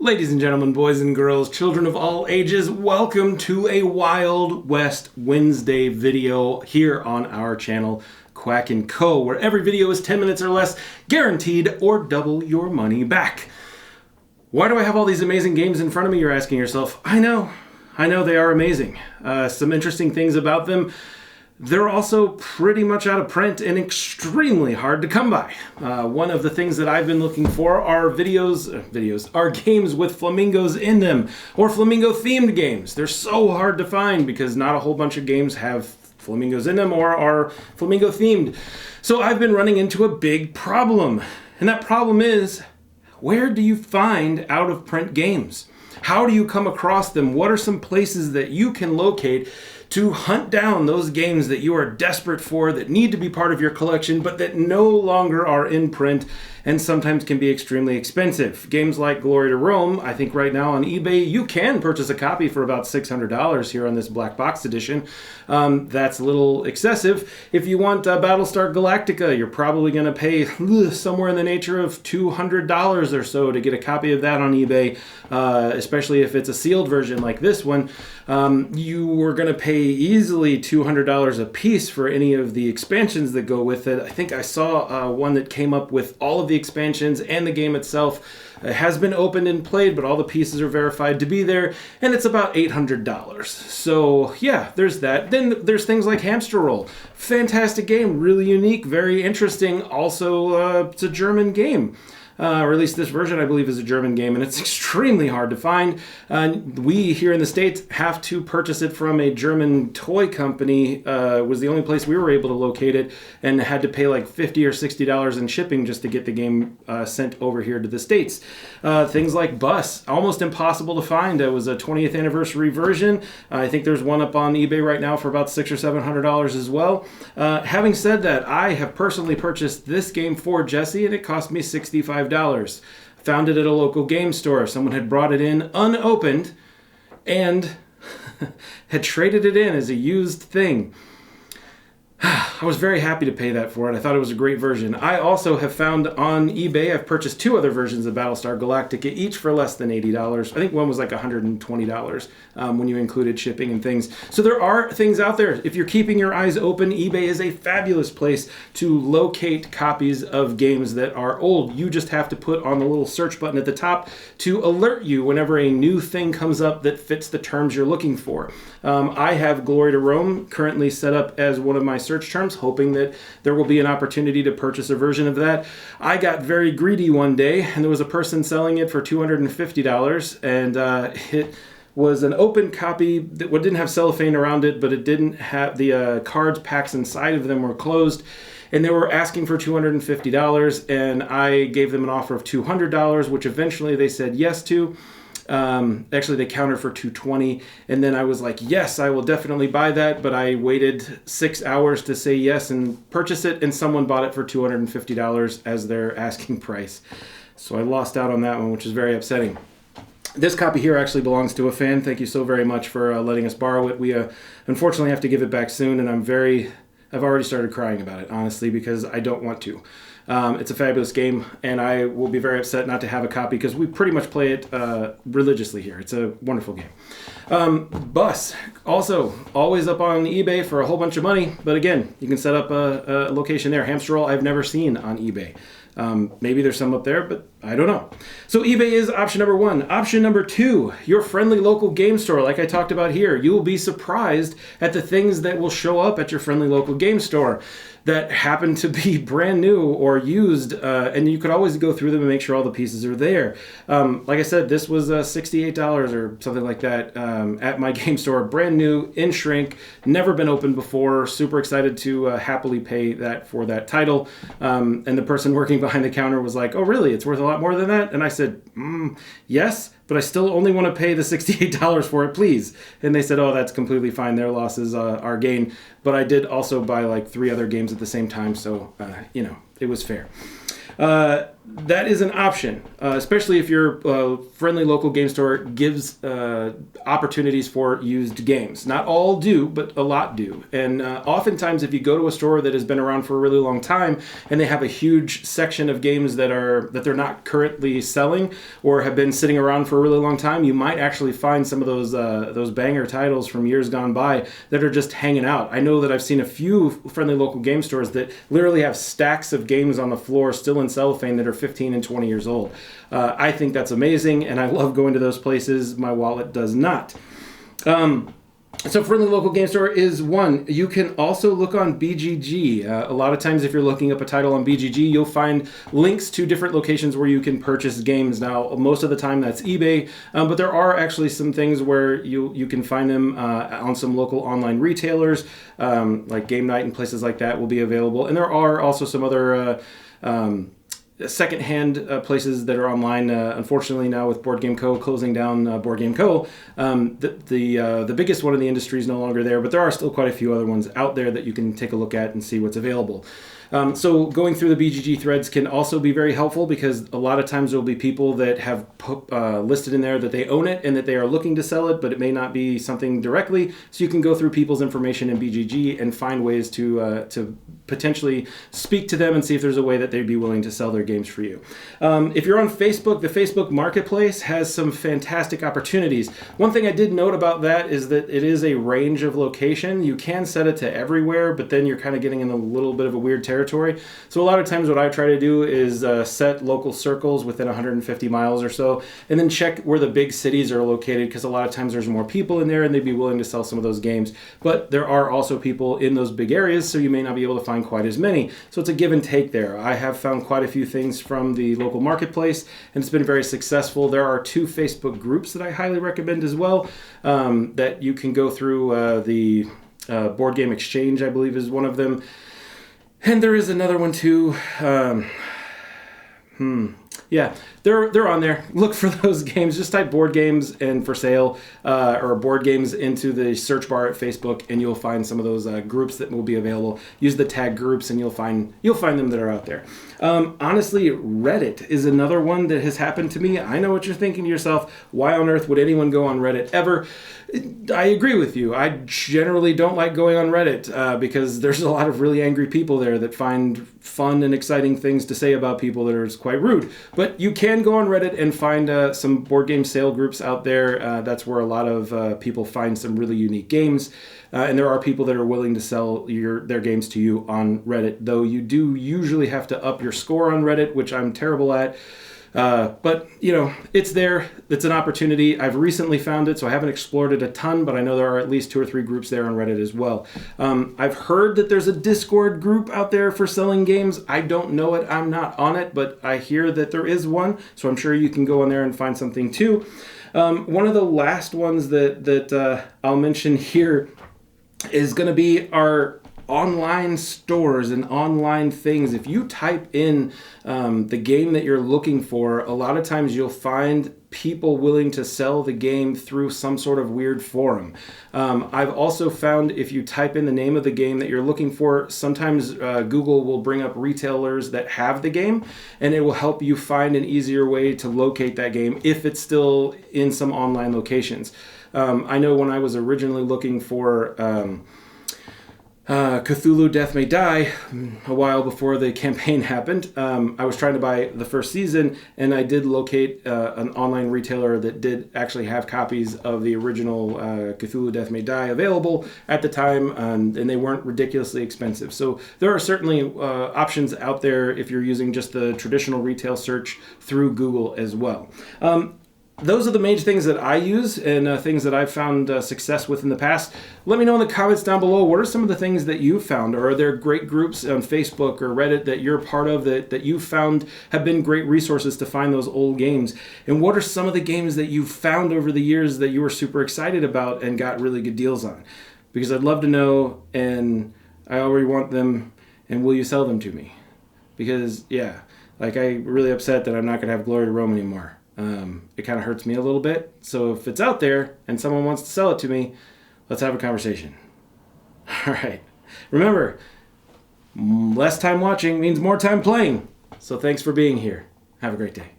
Ladies and gentlemen, boys and girls, children of all ages, welcome to a Wild West Wednesday video here on our channel, Quack Co, where every video is 10 minutes or less, guaranteed, or double your money back. Why do I have all these amazing games in front of me, you're asking yourself? I know they are amazing. Some interesting things about them. They're also pretty much out of print and extremely hard to come by. One of the things that I've been looking for are are games with flamingos in them, or flamingo-themed games. They're so hard to find because not a whole bunch of games have flamingos in them or are flamingo-themed. So I've been running into a big problem, and that problem is, where do you find out-of-print games? How do you come across them? What are some places that you can locate to hunt down those games that you are desperate for, that need to be part of your collection, but that no longer are in print and sometimes can be extremely expensive? Games like Glory to Rome, I think right now on eBay, you can purchase a copy for about $600 here on this black box edition. That's a little excessive. If you want Battlestar Galactica, you're probably going to pay somewhere in the nature of $200 or so to get a copy of that on eBay, especially if it's a sealed version like this one. You were going to pay easily $200 a piece for any of the expansions that go with it. I think I saw one that came up with all of the expansions and the game itself. It has been opened and played, but all the pieces are verified to be there, and it's about $800. So yeah, there's that. Then there's things like Hamster Roll. Fantastic game, really unique, very interesting. Also, it's a German game. Or at least this version, I believe, is a German game, and it's extremely hard to find. We here in the States have to purchase it from a German toy company. Was the only place we were able to locate it, and had to pay like $50 or $60 in shipping just to get the game sent over here to the States. Things like Bus, almost impossible to find. It was a 20th anniversary version. I think there's one up on eBay right now for about $600 or $700 as well. Having said that, I have personally purchased this game for Jesse, and it cost me $65. Found it at a local game store. Someone had brought it in unopened and had traded it in as a used thing. I was very happy to pay that for it. I thought it was a great version. I also have found on eBay, I've purchased two other versions of Battlestar Galactica, each for less than $80. I think one was like $120 when you included shipping and things. So there are things out there. If you're keeping your eyes open, eBay is a fabulous place to locate copies of games that are old. You just have to put on the little search button at the top to alert you whenever a new thing comes up that fits the terms you're looking for. I have Glory to Rome currently set up as one of my search terms, hoping that there will be an opportunity to purchase a version of that. I got very greedy one day, and there was a person selling it for $250, and it was an open copy that didn't have cellophane around it, but it didn't have the cards packs inside of them were closed, and they were asking for $250, and I gave them an offer of $200, which eventually they said yes to. Actually, they countered for $220, and then I was like, yes, I will definitely buy that, but I waited 6 hours to say yes and purchase it, and someone bought it for $250 as their asking price. So I lost out on that one, which is very upsetting. This copy here actually belongs to a fan. Thank you so very much for letting us borrow it. We unfortunately have to give it back soon, and I've already started crying about it, honestly, because I don't want to. It's a fabulous game, and I will be very upset not to have a copy because we pretty much play it religiously here. It's a wonderful game. Bus, also always up on eBay for a whole bunch of money, but again, you can set up a location there. Hamster Roll I've never seen on eBay. Maybe there's some up there, but I don't know. So eBay is option number one. Option number two, your friendly local game store. Like I talked about here, you will be surprised at the things that will show up at your friendly local game store that happen to be brand new or used, and you could always go through them and make sure all the pieces are there. Like I said, this was $68 or something like that at my game store, brand new, in shrink, never been opened before. Super excited to happily pay that for that title. And the person working behind the counter was like, oh really, it's worth a lot more than that? And I said, yes, but I still only want to pay the $68 for it, please. And they said, oh, that's completely fine. Their loss is our gain. But I did also buy like 3 other games at the same time, so, it was fair. that is an option, especially if your friendly local game store gives opportunities for used games. Not all do, but a lot do. And oftentimes, if you go to a store that has been around for a really long time and they have a huge section of games that they're not currently selling or have been sitting around for a really long time, you might actually find some of those banger titles from years gone by that are just hanging out. I know that I've seen a few friendly local game stores that literally have stacks of games on the floor still in cellophane that are 15 and 20 years old. I think that's amazing, and I love going to those places. My wallet does not. So friendly local game store is one. You can also look on BGG. A lot of times if you're looking up a title on BGG, you'll find links to different locations where you can purchase games. Now, most of the time that's eBay, but there are actually some things where you can find them on some local online retailers, like Game Night and places like that will be available. And there are also some other secondhand places that are online. Unfortunately, now with Boardgame Co. closing down Boardgame Co., the biggest one in the industry is no longer there, but there are still quite a few other ones out there that you can take a look at and see what's available. So going through the BGG threads can also be very helpful because a lot of times there will be people that have listed in there that they own it and that they are looking to sell it, but it may not be something directly. So you can go through people's information in BGG and find ways to potentially speak to them and see if there's a way that they'd be willing to sell their games for you. If you're on Facebook, the Facebook Marketplace has some fantastic opportunities. One thing I did note about that is that it is a range of location. You can set it to everywhere, but then you're kind of getting in a little bit of a weird territory. So a lot of times what I try to do is set local circles within 150 miles or so, and then check where the big cities are located, because a lot of times there's more people in there and they'd be willing to sell some of those games. But there are also people in those big areas, so you may not be able to find quite as many. So it's a give and take there. I have found quite a few things from the local marketplace, and it's been very successful. There are 2 Facebook groups that I highly recommend as well, that you can go through. The Board Game Exchange, I believe, is one of them. And there is another one too. Yeah, they're on there. Look for those games. Just type Board Games and for sale or Board Games into the search bar at Facebook, and you'll find some of those groups that will be available. Use the tag groups, and you'll find them that are out there. Honestly, Reddit is another one that has happened to me. I know what you're thinking to yourself. Why on earth would anyone go on Reddit ever? I agree with you. I generally don't like going on Reddit because there's a lot of really angry people there that find fun and exciting things to say about people that are quite rude. But you can go on Reddit and find some board game sale groups out there. That's where a lot of people find some really unique games. And there are people that are willing to sell their games to you on Reddit, though you do usually have to up your score on Reddit, which I'm terrible at. But, it's there. It's an opportunity. I've recently found it, so I haven't explored it a ton, but I know there are at least 2 or 3 groups there on Reddit as well. I've heard that there's a Discord group out there for selling games. I don't know it. I'm not on it, but I hear that there is one, so I'm sure you can go on there and find something too. One of the last ones that I'll mention here is going to be our online stores and online things. If you type in the game that you're looking for, a lot of times you'll find people willing to sell the game through some sort of weird forum. I've also found if you type in the name of the game that you're looking for, sometimes Google will bring up retailers that have the game, and it will help you find an easier way to locate that game if it's still in some online locations. I know when I was originally looking for Cthulhu Death May Die, a while before the campaign happened, I was trying to buy the first season, and I did locate an online retailer that did actually have copies of the original Cthulhu Death May Die available at the time, and they weren't ridiculously expensive. So there are certainly options out there if you're using just the traditional retail search through Google as well. Those are the major things that I use and things that I've found success with in the past. Let me know in the comments down below, what are some of the things that you've found? Or are there great groups on Facebook or Reddit that you're part of that you've found have been great resources to find those old games? And what are some of the games that you've found over the years that you were super excited about and got really good deals on? Because I'd love to know, and I already want them, and will you sell them to me? Because, I'm really upset that I'm not going to have Glory to Rome anymore. It kind of hurts me a little bit. So if it's out there and someone wants to sell it to me, let's have a conversation. All right. Remember, less time watching means more time playing. So thanks for being here. Have a great day.